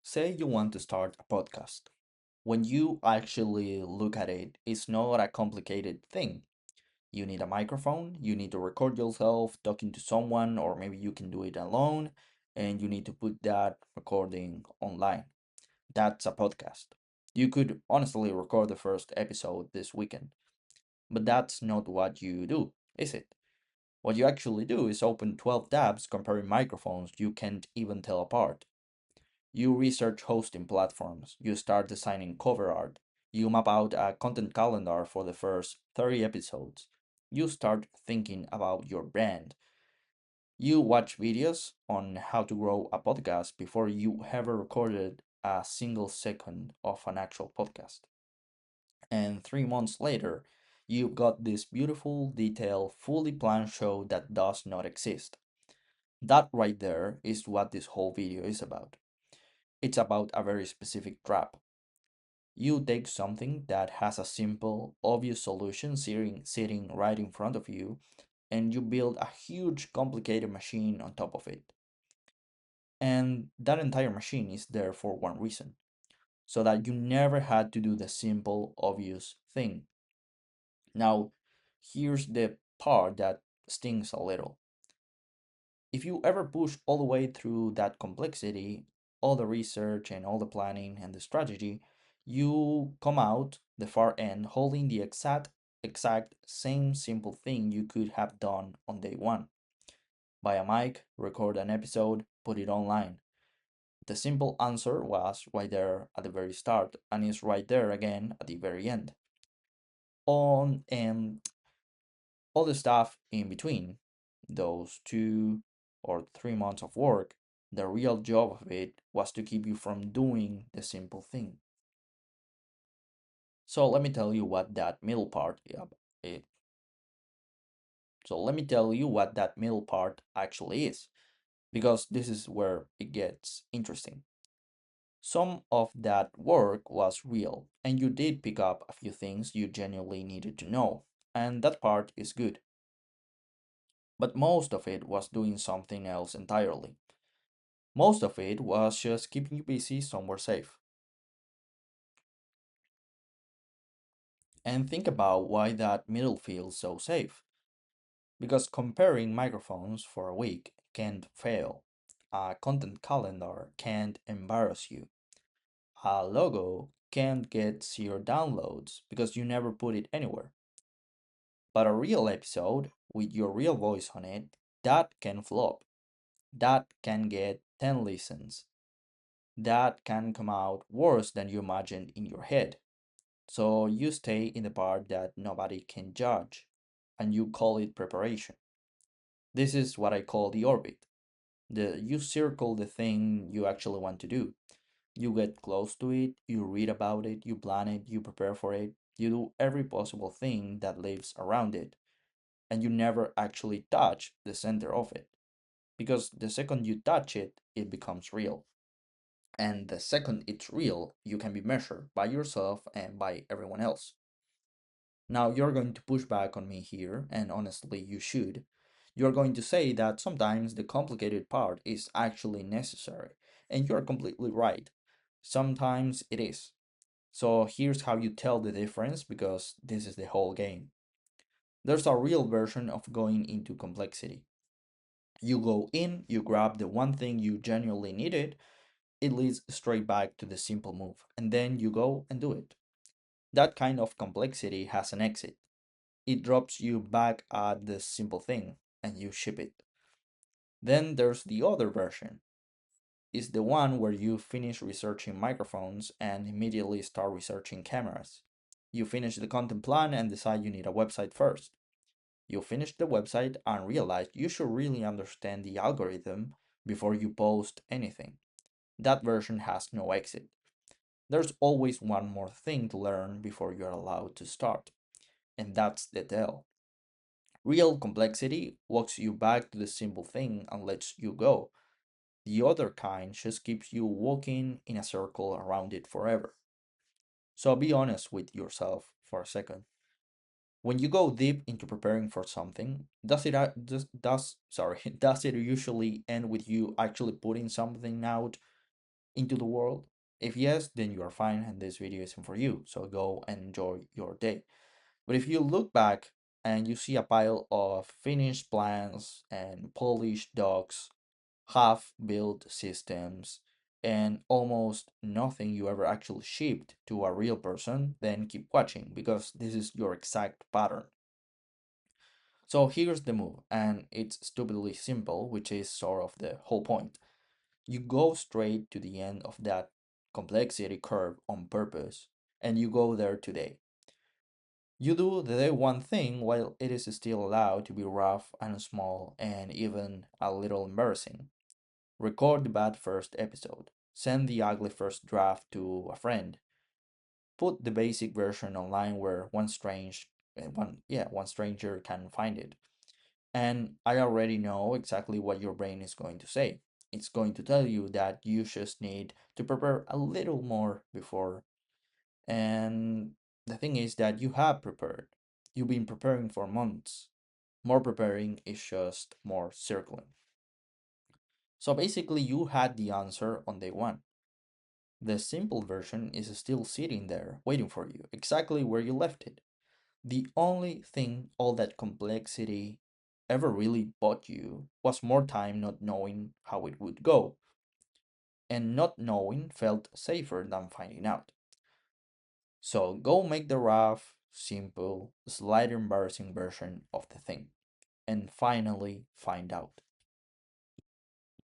Say you want to start a podcast. When you actually look at it, it's not a complicated thing. You need a microphone, you need to record yourself talking to someone, or maybe you can do it alone, and you need to put that recording online. That's a podcast. You could honestly record the first episode this weekend, but that's not what you do, is it? What you actually do is open 12 tabs comparing microphones you can't even tell apart. You research hosting platforms, you start designing cover art, you map out a content calendar for the first 30 episodes, you start thinking about your brand. You watch videos on how to grow a podcast before you ever recorded a single second of an actual podcast. And 3 months later, you've got this beautiful, detailed, fully planned show that does not exist. That right there is what this whole video is about. It's about a very specific trap. You take something that has a simple, obvious solution sitting right in front of you, and you build a huge, complicated machine on top of it. And that entire machine is there for one reason, so that you never had to do the simple, obvious thing. Now, here's the part that stings a little. If you ever push all the way through that complexity, all the research and all the planning and the strategy, you come out the far end holding the exact same simple thing you could have done on day one. Buy a mic, record an episode, put it online. The simple answer was right there at the very start and is right there again at the very end. On all the stuff in between, those 2 or 3 months of work, the real job of it was to keep you from doing the simple thing. So let me tell you what that middle part it, so let me tell you what that middle part actually is, because this is where it gets interesting. Some of that work was real, and you did pick up a few things you genuinely needed to know, and that part is good. But most of it was doing something else entirely. Most of it was just keeping you busy somewhere safe. And think about why that middle feels so safe. Because comparing microphones for a week can't fail. A content calendar can't embarrass you. A logo can't get zero downloads because you never put it anywhere. But a real episode with your real voice on it, that can flop. That can get 10 listens. That can come out worse than you imagined in your head. So you stay in the part that nobody can judge, and you call it preparation. This is what I call the orbit. You circle the thing you actually want to do. You get close to it, you read about it, you plan it, you prepare for it, you do every possible thing that lives around it, and you never actually touch the center of it. Because the second you touch it, it becomes real. And the second it's real, you can be measured by yourself and by everyone else. Now, you're going to push back on me here, and honestly, you should. You're going to say that sometimes the complicated part is actually necessary, and you're completely right. Sometimes it is. So, here's how you tell the difference because this is the whole game. There's a real version of going into complexity. You go in, you grab the one thing you genuinely needed, it leads straight back to the simple move, and then you go and do it. That kind of complexity has an exit. It drops you back at the simple thing and you ship it. Then there's the other version. It's the one where you finish researching microphones and immediately start researching cameras. You finish the content plan and decide you need a website first. You finish the website and realize you should really understand the algorithm before you post anything. That version has no exit. There's always one more thing to learn before you're allowed to start, and that's the tell. Real complexity walks you back to the simple thing and lets you go. The other kind just keeps you walking in a circle around it forever. So be honest with yourself for a second. When you go deep into preparing for something, does it usually end with you actually putting something out, into the world? If yes, then you are fine and this video isn't for you. So go and enjoy your day. But if you look back and you see a pile of finished plans and polished docs, half built systems, and almost nothing you ever actually shipped to a real person, then keep watching because this is your exact pattern. So here's the move, and it's stupidly simple, which is sort of the whole point. You go straight to the end of that complexity curve on purpose, and you go there today. You do the day one thing while it is still allowed to be rough and small and even a little embarrassing. Record the bad first episode. Send the ugly first draft to a friend. Put the basic version online where one stranger can find it. And I already know exactly what your brain is going to say. It's going to tell you that you just need to prepare a little more before. And the thing is that you have prepared. You've been preparing for months. More preparing is just more circling. So basically, you had the answer on day one. The simple version is still sitting there, waiting for you, exactly where you left it. The only thing all that complexity ever really bought you was more time not knowing how it would go, and not knowing felt safer than finding out. So go make the rough, simple, slightly embarrassing version of the thing, and finally find out.